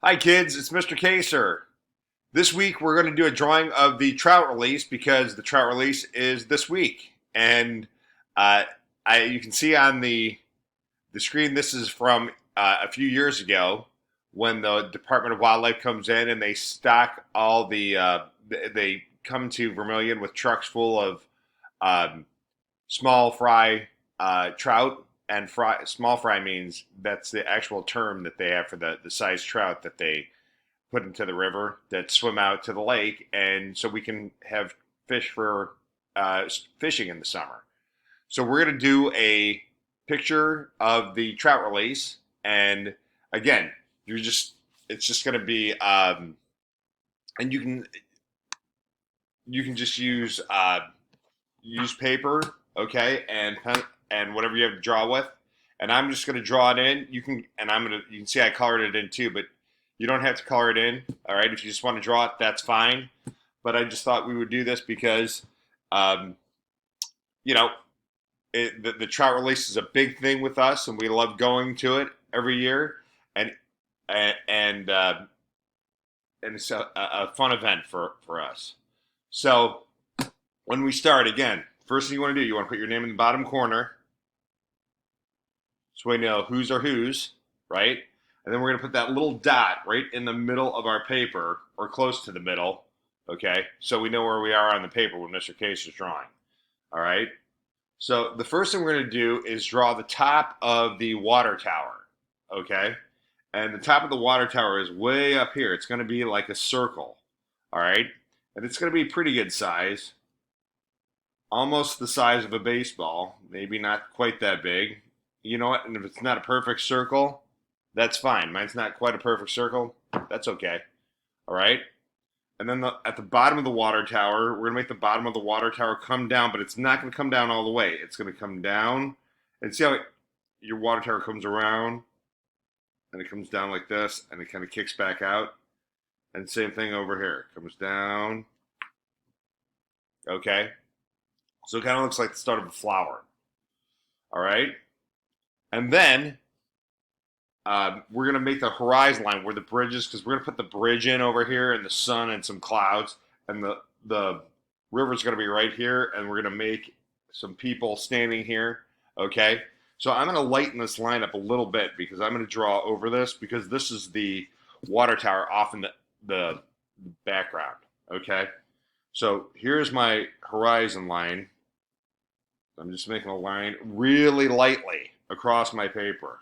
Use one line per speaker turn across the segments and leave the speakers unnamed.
Hi, kids. It's Mr. Kaser. This week, we're going to do a drawing of the Trout release because the Trout release is this week. And uh, you can see on the screen, this is from a few years ago when the Department of Wildlife comes in and they stock all they come to Vermilion with trucks full of um, small fry trout. And small fry means that's the actual term that they have for the size trout that they put into the river that swim out to the lake, and so we can have fish for fishing in the summer. So we're going to do a picture of the trout release, and again, you're just it's just going to be, and you can just use paper, okay, and pen and whatever you have to draw with. And I'm just going to draw it in. You can see I colored it in too, but you don't have to color it in. All right, if you just want to draw it, that's fine. But I just thought we would do this because, um, you know, the trout release is a big thing with us, and we love going to it every year, and and and it's a fun event for us. So when we start again, first thing you want to do, you want to put your name in the bottom corner, so we know whose are whose, right? And then we're going to put that little dot right in the middle of our paper, or close to the middle, okay? So we know where we are on the paper when Mr. Case is drawing, all right? So the first thing we're going to do is draw the top of the water tower, okay? And the top of the water tower is way up here. It's going to be like a circle, all right? And it's going to be pretty good size, almost the size of a baseball, maybe not quite that big. You know what? And if it's not a perfect circle, that's fine. Mine's not quite a perfect circle. That's okay. All right. And then at the bottom of the water tower, we're going to make the bottom of the water tower come down, but it's not going to come down all the way. It's going to come down. And see how your water tower comes around and it comes down like this and it kind of kicks back out. And same thing over here. It comes down. Okay. So it kind of looks like the start of a flower. All right. And then we're going to make the horizon line where the bridge is, because we're going to put the bridge in over here and the sun and some clouds. And the river's going to be right here. And we're going to make some people standing here. Okay. So I'm going to lighten this line up a little bit because I'm going to draw over this, because this is the water tower off in the background. Okay. So here's my horizon line. I'm just making a line really lightly across my paper.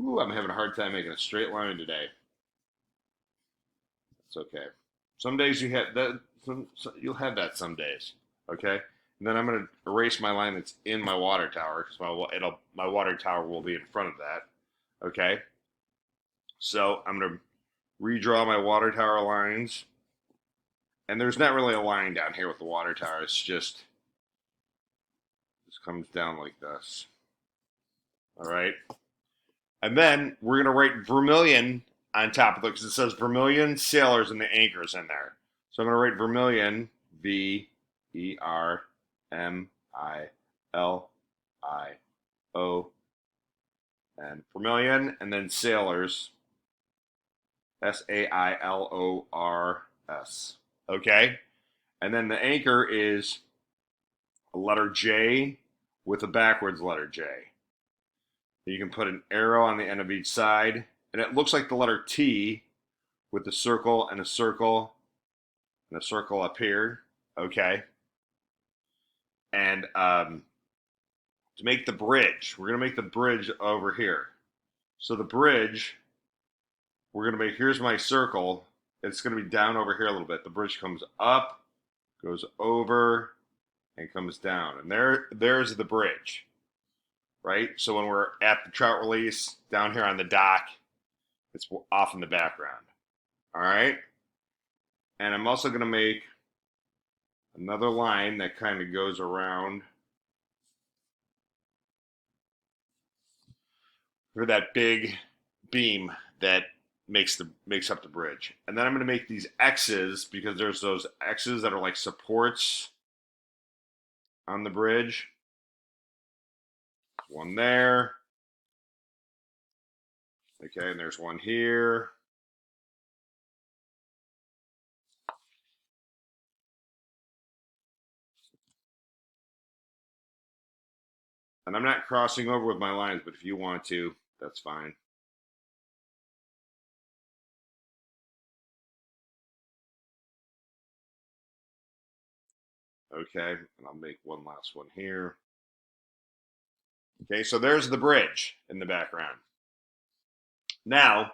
Ooh, I'm having a hard time making a straight line today. It's okay. Some days you have that. You'll have that some days. Okay. And then I'm going to erase my line that's in my water tower, because my water tower will be in front of that. Okay. So I'm going to redraw my water tower lines. And there's not really a line down here with the water tower. It's just comes down like this. All right. And then we're going to write Vermilion on top of it, because it says Vermilion, Sailors, and the anchor's in there. So I'm going to write Vermilion, Vermilion, and Vermilion, and then Sailors, Sailors. Okay? And then the anchor is a letter J with a backwards letter J. You can put an arrow on the end of each side, and it looks like the letter T with a circle and a circle and a circle up here. Okay. And to make the bridge, we're going to make the bridge over here. So the bridge, we're going to make, here's my circle. It's going to be down over here a little bit. The bridge comes up, goes over, and comes down. And there's the bridge, right? So when we're at the trout release down here on the dock, it's off in the background. All right. And I'm also going to make another line that kind of goes around for that big beam that makes up the bridge. And then I'm going to make these X's, because there's those X's that are like supports on the bridge. One there. Okay, and there's one here. And I'm not crossing over with my lines, but if you want to, that's fine. Okay, and I'll make one last one here. Okay, so there's the bridge in the background. Now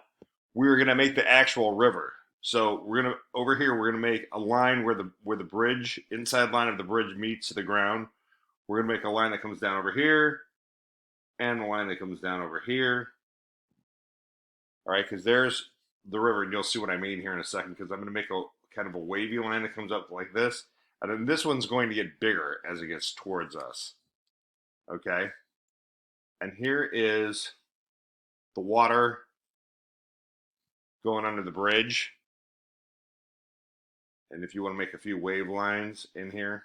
we're gonna make the actual river. So we're gonna over here we're gonna make a line where the bridge inside line of the bridge meets the ground. We're gonna make a line that comes down over here and a line that comes down over here. All right, because there's the river, and you'll see what I mean here in a second. Because I'm gonna make a kind of a wavy line that comes up like this, and then this one's going to get bigger as it gets towards us. Okay, and here is the water going under the bridge. And if you want to make a few wave lines in here,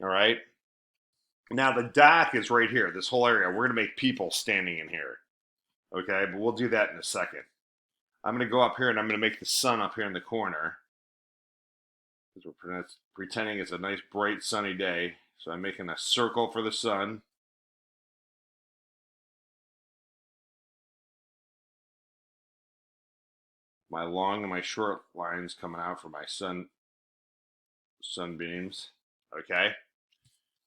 all right. Now the dock is right here, this whole area. We're going to make people standing in here, okay? But we'll do that in a second. I'm going to go up here and I'm going to make the sun up here in the corner because we're pretending it's a nice, bright, sunny day. So I'm making a circle for the sun. My long and my short lines coming out for my sunbeams, okay?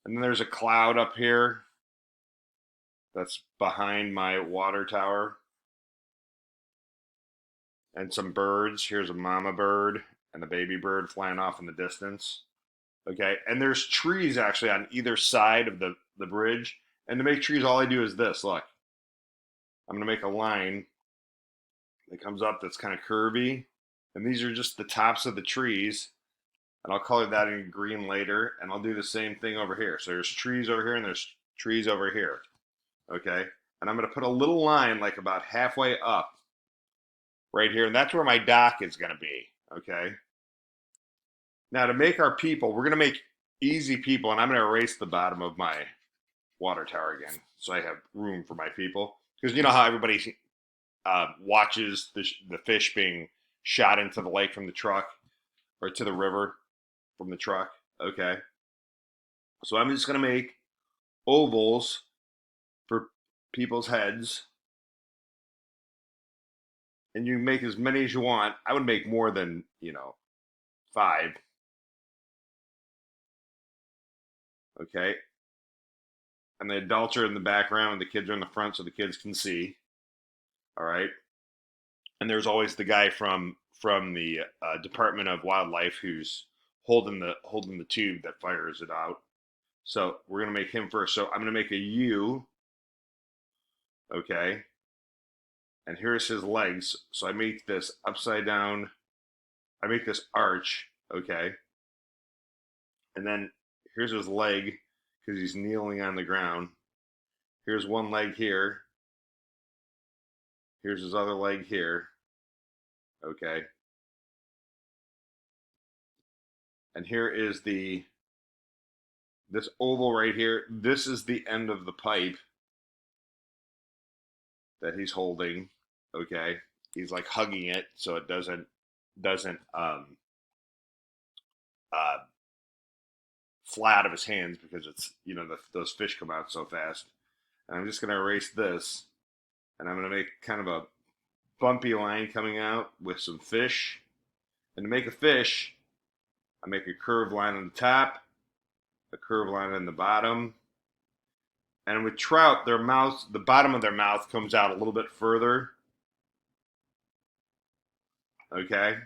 And then there's a cloud up here that's behind my water tower. And some birds. Here's a mama bird and a baby bird flying off in the distance. Okay, and there's trees actually on either side of the bridge. And to make trees, all I do is this. Look, I'm going to make a line that comes up that's kind of curvy. And these are just the tops of the trees. And I'll color that in green later. And I'll do the same thing over here. So there's trees over here and there's trees over here. Okay, and I'm going to put a little line like about halfway up right here, and that's where my dock is going to be, okay? Now to make our people, we're going to make easy people, and I'm going to erase the bottom of my water tower again so I have room for my people. Because you know how everybody watches the fish being shot into the lake from the truck or to the river from the truck, okay? So I'm just going to make ovals for people's heads, and you make as many as you want. I would make more than, 5. Okay. And the adults are in the background and the kids are in the front so the kids can see. All right. And there's always the guy from the Department of Wildlife who's holding the tube that fires it out. So we're gonna make him first. So I'm gonna make a U. Okay. And here's his legs. So I make this upside down. I make this arch. Okay. And then here's his leg because he's kneeling on the ground. Here's one leg here. Here's his other leg here. Okay. And here is this oval right here. This is the end of the pipe that he's holding. Okay. He's like hugging it so it doesn't uh fly out of his hands because it's those fish come out so fast. And I'm just gonna erase this and I'm gonna make kind of a bumpy line coming out with some fish. And to make a fish, I make a curved line on the top, a curved line on the bottom. And with trout, their mouth, the bottom of their mouth comes out a little bit further. Okay.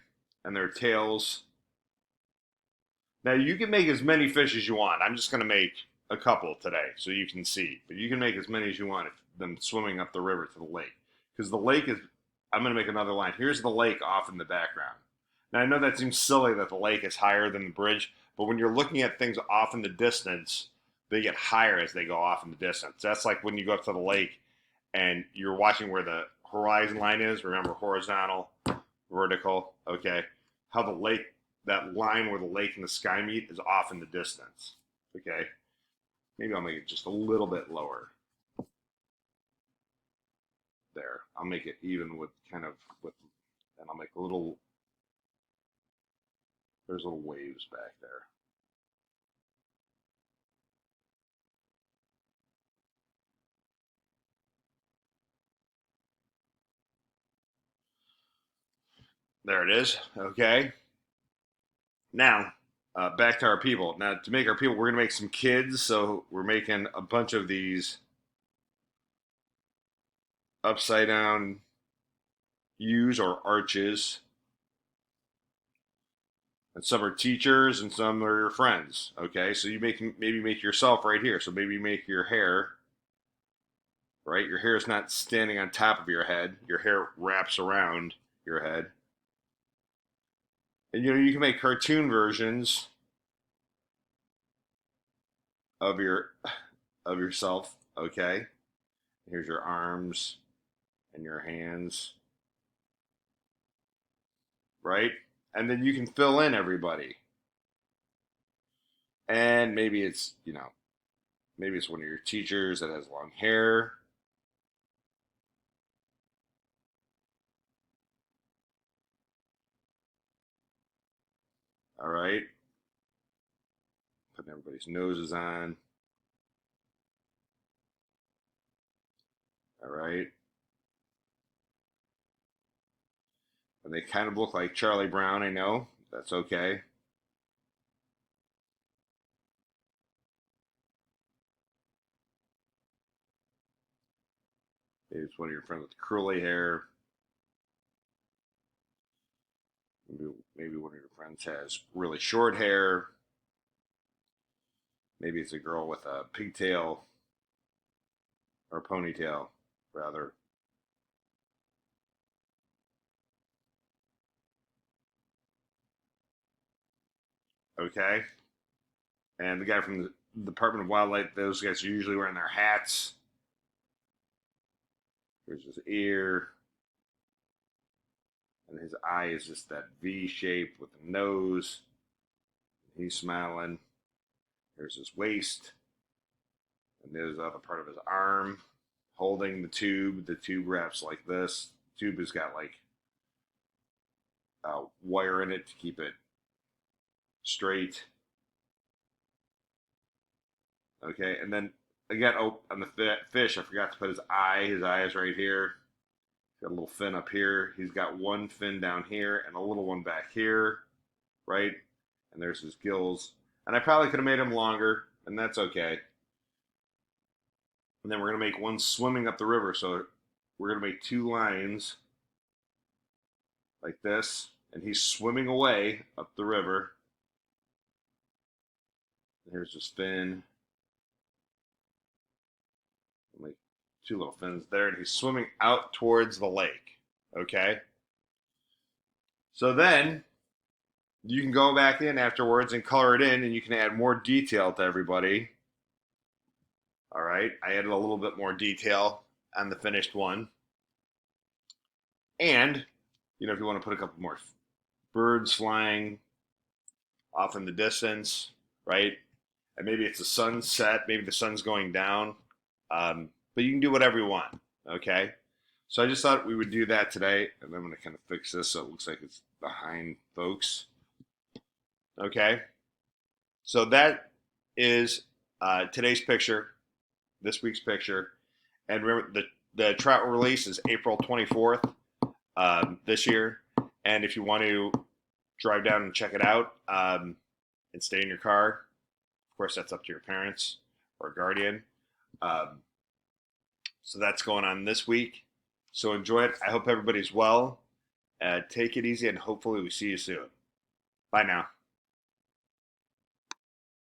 And their tails. Now you can make as many fish as you want. I'm just going to make a couple today so you can see. But you can make as many as you want them swimming up the river to the lake. Because the lake is, I'm going to make another line. Here's the lake off in the background. Now I know that seems silly that the lake is higher than the bridge, but when you're looking at things off in the distance, they get higher as they go off in the distance. That's like when you go up to the lake and you're watching where the horizon line is. Remember, horizontal, vertical. Okay, how the lake, that line where the lake and the sky meet, is off in the distance. Okay, maybe I'll make it just a little bit lower. There, I'll make it even with and I'll make a little. There's little waves back there. There it is. Okay. Now, back to our people. Now, to make our people, we're going to make some kids. So we're making a bunch of these upside down U's or arches. And some are teachers and some are your friends. Okay. So you maybe make yourself right here. So maybe make your hair, right? Your hair is not standing on top of your head. Your hair wraps around your head. And you can make cartoon versions of yourself. Okay. Here's your arms and your hands, right? And then you can fill in everybody. And maybe it's one of your teachers that has long hair. All right. Putting everybody's noses on. All right. And they kind of look like Charlie Brown, I know. That's okay. Maybe it's one of your friends with curly hair. Maybe one of your friends has really short hair. Maybe it's a girl with a pigtail or ponytail, rather. Okay. And the guy from the Department of Wildlife, those guys are usually wearing their hats. Here's his ear. And his eye is just that V shape with the nose. He's smiling. There's his waist. And there's the other part of his arm holding the tube. The tube wraps like this. The tube has got like a wire in it to keep it straight. Okay, and then again, oh, on the fish, I forgot to put his eye. His eye is right here. He's got a little fin up here. He's got one fin down here and a little one back here, right? And there's his gills. And I probably could have made him longer, and that's okay. And then we're going to make one swimming up the river. So we're going to make two lines like this. And he's swimming away up the river. And here's his fin. Like two little fins there. And he's swimming out towards the lake. Okay? So then you can go back in afterwards and color it in, and you can add more detail to everybody. All right, I added a little bit more detail on the finished one. And, if you want to put a couple more birds flying off in the distance, right? And maybe it's a sunset, maybe the sun's going down. But you can do whatever you want, okay? So I just thought we would do that today, and I'm going to kind of fix this so it looks like it's behind folks. Okay? So that is today's picture. This week's picture. And remember, the Trout release is April 24th this year. And if you want to drive down and check it out and stay in your car, of course, that's up to your parents or guardian. So that's going on this week. So enjoy it. I hope everybody's well. Take it easy, and hopefully we see you soon. Bye now.